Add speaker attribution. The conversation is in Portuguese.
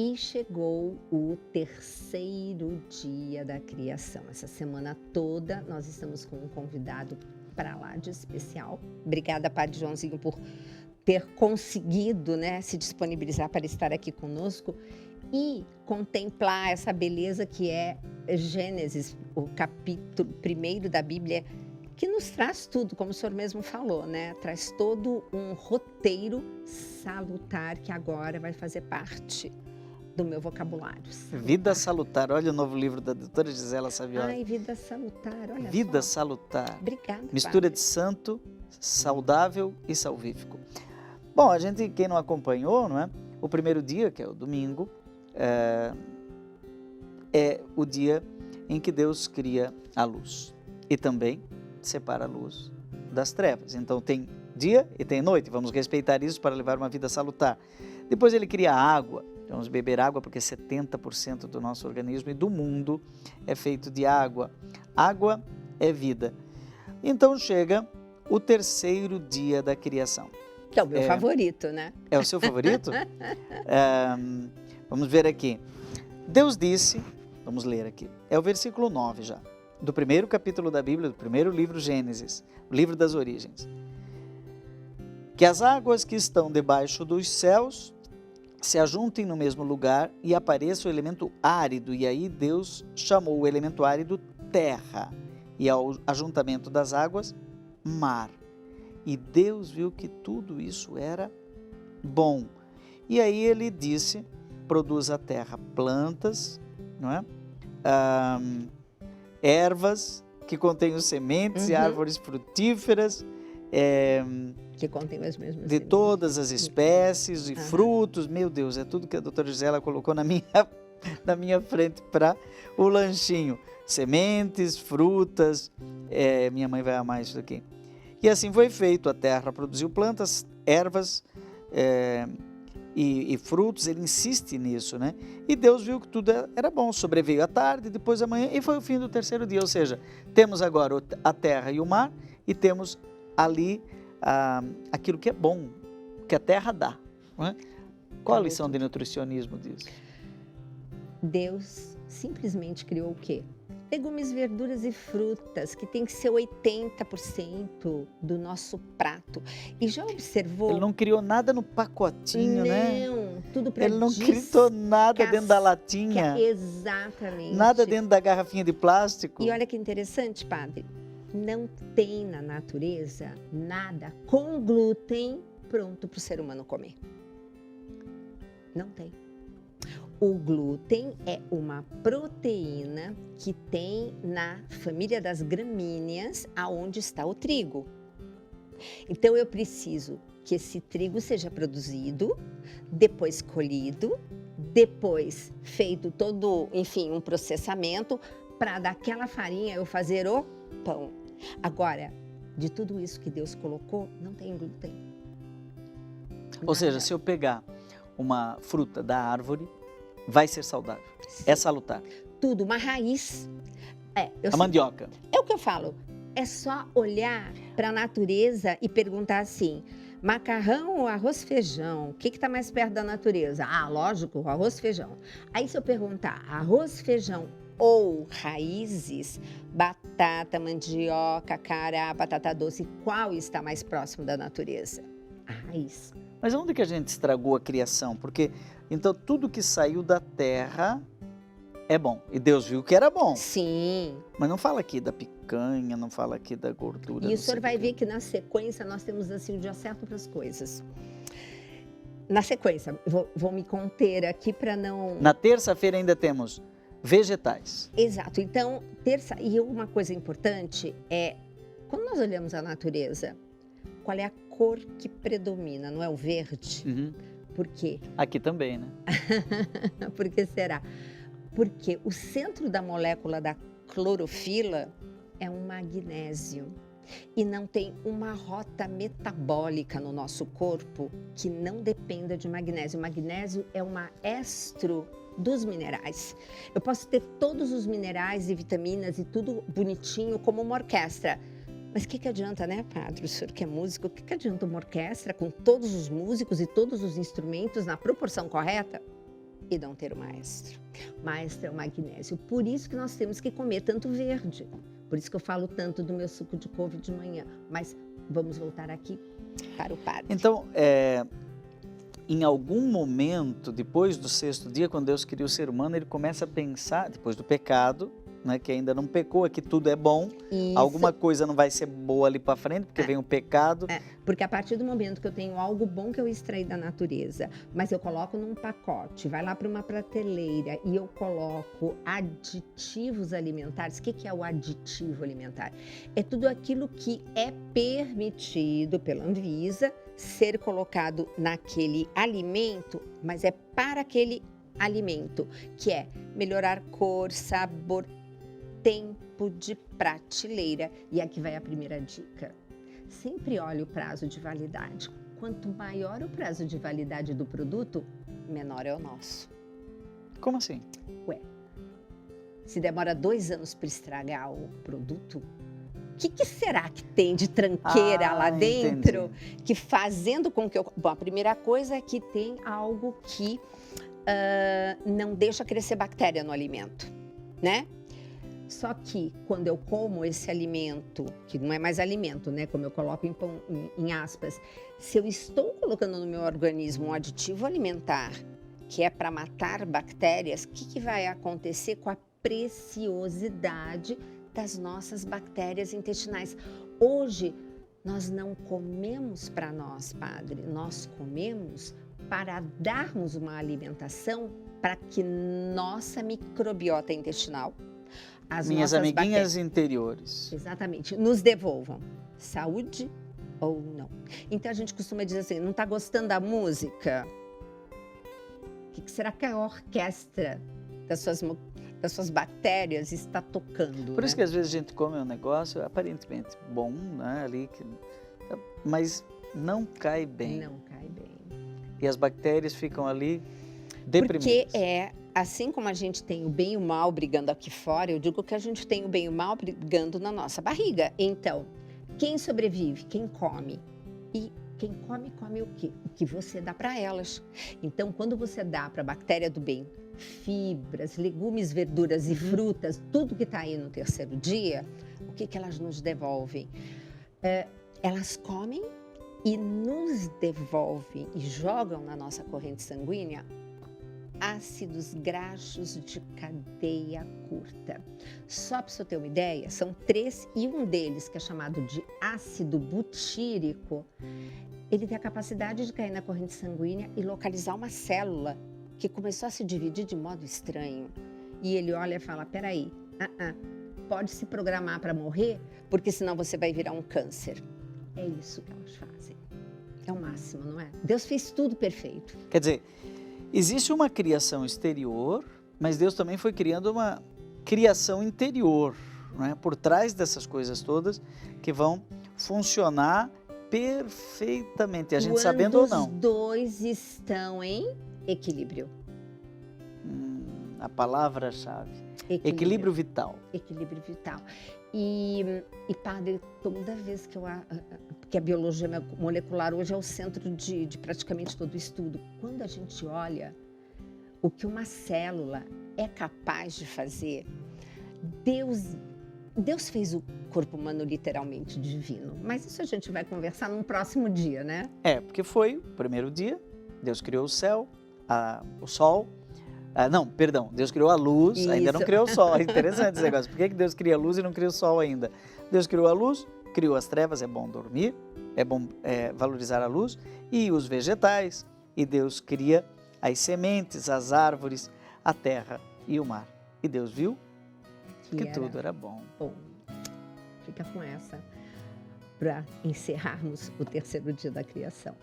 Speaker 1: E chegou o terceiro dia da criação. Essa semana toda nós estamos com um convidado para lá de especial. Obrigada, Padre Joãozinho, por ter conseguido, né, se disponibilizar para estar aqui conosco e contemplar essa beleza que é Gênesis, o capítulo 1º da Bíblia, que nos traz tudo, como o senhor mesmo falou, né? Traz todo um roteiro salutar que agora vai fazer parte do meu vocabulário. Salutar.
Speaker 2: Vida Salutar, olha o novo livro da doutora Gisela Saviola.
Speaker 1: Ai, Vida Salutar, olha
Speaker 2: Vida
Speaker 1: só.
Speaker 2: Salutar.
Speaker 1: Obrigada,
Speaker 2: Mistura
Speaker 1: padre.
Speaker 2: de santo, saudável e salvífico. Bom, a gente, quem não acompanhou, não é? O primeiro dia, que é o domingo, é o dia em que Deus cria a luz e também separa a luz das trevas. Então tem dia e tem noite, vamos respeitar isso para levar uma vida salutar. Depois ele cria a água, vamos beber água porque 70% do nosso organismo e do mundo é feito de água. Água é vida. Então chega o terceiro dia da criação.
Speaker 1: Que é o meu favorito, né?
Speaker 2: É o seu favorito? Vamos ver aqui. Deus disse, vamos ler aqui, é o versículo 9 já, do primeiro capítulo da Bíblia, do primeiro livro Gênesis, o livro das origens. Que as águas que estão debaixo dos céus se ajuntem no mesmo lugar e apareça o elemento árido. E aí Deus chamou o elemento árido terra e ao ajuntamento das águas, mar. E Deus viu que tudo isso era bom. E aí ele disse, produz a terra plantas, não é? Ervas que contêm os sementes e árvores frutíferas,
Speaker 1: que contém as mesmas
Speaker 2: de todas as espécies e frutos. Meu Deus, é tudo que a doutora Gisela colocou na minha frente para o lanchinho. Sementes, frutas, minha mãe vai amar isso daqui. E assim foi feito, a terra produziu plantas, ervas e frutos, ele insiste nisso, né? E Deus viu que tudo era bom, sobreveio a tarde, depois a manhã, e foi o fim do terceiro dia, ou seja, temos agora a terra e o mar, e temos ali aquilo que é bom, que a terra dá. Não é? Qual a lição de nutricionismo disso?
Speaker 1: Deus simplesmente criou o quê? Legumes, verduras e frutas, que tem que ser 80% do nosso prato. E já observou?
Speaker 2: Ele não criou nada no pacotinho, né?
Speaker 1: Não, tudo para
Speaker 2: Ele não criou nada dentro da latinha.
Speaker 1: Exatamente.
Speaker 2: Nada dentro da garrafinha de plástico.
Speaker 1: E olha que interessante, padre. Não tem na natureza nada com glúten pronto para o ser humano comer. Não tem. O glúten é uma proteína que tem na família das gramíneas, aonde está o trigo. Então eu preciso que esse trigo seja produzido, depois colhido, depois feito todo, enfim, um processamento para daquela farinha eu fazer o pão. Agora, de tudo isso que Deus colocou, não tem glúten.
Speaker 2: Ou seja, se eu pegar uma fruta da árvore, vai ser saudável. Sim. É salutar.
Speaker 1: Tudo, uma raiz.
Speaker 2: A mandioca.
Speaker 1: É o que eu falo. É só olhar para a natureza e perguntar assim, macarrão ou arroz feijão? O que está mais perto da natureza? Lógico, arroz feijão. Aí se eu perguntar arroz feijão ou raízes, batata, mandioca, cará, batata doce, qual está mais próximo da natureza? A raiz.
Speaker 2: Mas onde que a gente estragou a criação? Porque, então, tudo que saiu da terra é bom. E Deus viu que era bom.
Speaker 1: Sim.
Speaker 2: Mas não fala aqui da picanha, não fala aqui da gordura.
Speaker 1: E o senhor vai ver que na sequência nós temos assim o dia certo para as coisas. Na sequência, vou me conter aqui para não...
Speaker 2: Na terça-feira ainda temos vegetais.
Speaker 1: Exato. Então, e uma coisa importante é, quando nós olhamos a natureza, qual é a cor que predomina? Não é o verde?
Speaker 2: Uhum.
Speaker 1: Por quê?
Speaker 2: Aqui também, né?
Speaker 1: Por que será? Porque o centro da molécula da clorofila é um magnésio. E não tem uma rota metabólica no nosso corpo que não dependa de magnésio. O magnésio é um maestro dos minerais. Eu posso ter todos os minerais e vitaminas e tudo bonitinho como uma orquestra. Mas o que adianta, né, padre? O senhor que é músico, o que adianta uma orquestra com todos os músicos e todos os instrumentos na proporção correta? e não ter o maestro. Maestro é o magnésio. Por isso que nós temos que comer tanto verde. Por isso que eu falo tanto do meu suco de couve de manhã. Mas vamos voltar aqui para o padre.
Speaker 2: Então, em algum momento, depois do 6º dia, quando Deus cria o ser humano, ele começa a pensar, depois do pecado, né, que ainda não pecou, é que tudo é bom,
Speaker 1: Isso.
Speaker 2: alguma coisa não vai ser boa ali para frente, porque vem o pecado.
Speaker 1: Porque a partir do momento que eu tenho algo bom que eu extraí da natureza, mas eu coloco num pacote, vai lá para uma prateleira e eu coloco aditivos alimentares. O que é o aditivo alimentar? É tudo aquilo que é permitido pela Anvisa ser colocado naquele alimento, mas é para aquele alimento, que é melhorar cor, sabor, tempo de prateleira. E aqui vai a primeira dica. Sempre olhe o prazo de validade. Quanto maior o prazo de validade do produto, menor é o nosso.
Speaker 2: Como assim?
Speaker 1: Se demora 2 anos para estragar o produto, o que será que tem de tranqueira lá dentro?
Speaker 2: Entendi.
Speaker 1: Que fazendo com que eu... Bom, a primeira coisa é que tem algo que não deixa crescer bactéria no alimento, né? Só que quando eu como esse alimento, que não é mais alimento, né? Como eu coloco em aspas, se eu estou colocando no meu organismo um aditivo alimentar que é para matar bactérias, o que vai acontecer com a preciosidade das nossas bactérias intestinais? Hoje, nós não comemos para nós, padre, nós comemos para darmos uma alimentação para que nossa microbiota intestinal, as
Speaker 2: Minhas
Speaker 1: nossas
Speaker 2: amiguinhas interiores.
Speaker 1: exatamente, nos devolvam saúde ou não. Então a gente costuma dizer assim, não está gostando da música? O que será que a orquestra das suas bactérias está tocando?
Speaker 2: Por isso que às vezes a gente come um negócio aparentemente bom, né, ali, mas não cai bem.
Speaker 1: Não cai bem.
Speaker 2: E as bactérias ficam ali deprimidas.
Speaker 1: Porque assim como a gente tem o bem e o mal brigando aqui fora, eu digo que a gente tem o bem e o mal brigando na nossa barriga. Então, quem sobrevive? Quem come. E quem come, come o quê? O que você dá para elas. Então, quando você dá para a bactéria do bem fibras, legumes, verduras e frutas, tudo que está aí no 3º dia, o que elas nos devolvem? Elas comem e nos devolvem e jogam na nossa corrente sanguínea ácidos graxos de cadeia curta. Só para você ter uma ideia, são 3 e um deles, que é chamado de ácido butírico, ele tem a capacidade de cair na corrente sanguínea e localizar uma célula que começou a se dividir de modo estranho. E ele olha e fala, peraí, pode se programar para morrer, porque senão você vai virar um câncer. É isso que elas fazem. É o máximo, não é? Deus fez tudo perfeito.
Speaker 2: Quer dizer, existe uma criação exterior, mas Deus também foi criando uma criação interior, não é? Por trás dessas coisas todas que vão funcionar perfeitamente, a gente sabendo ou não.
Speaker 1: Quando os dois estão em equilíbrio.
Speaker 2: A palavra-chave. Equilíbrio vital.
Speaker 1: Equilíbrio vital. E padre, toda vez que a biologia molecular hoje é o centro de praticamente todo o estudo, quando a gente olha o que uma célula é capaz de fazer, Deus fez o corpo humano literalmente divino. Mas isso a gente vai conversar num próximo dia, né?
Speaker 2: Porque foi o primeiro dia, Deus criou o céu, o sol. Deus criou a luz,
Speaker 1: Isso.
Speaker 2: Ainda não criou o sol. É interessante esse negócio. Por que Deus cria a luz e não cria o sol ainda? Deus criou a luz, criou as trevas, é bom dormir, é bom valorizar a luz, e os vegetais, e Deus cria as sementes, as árvores, a terra e o mar. E Deus viu que tudo era bom.
Speaker 1: Fica com essa para encerrarmos o 3º dia da criação.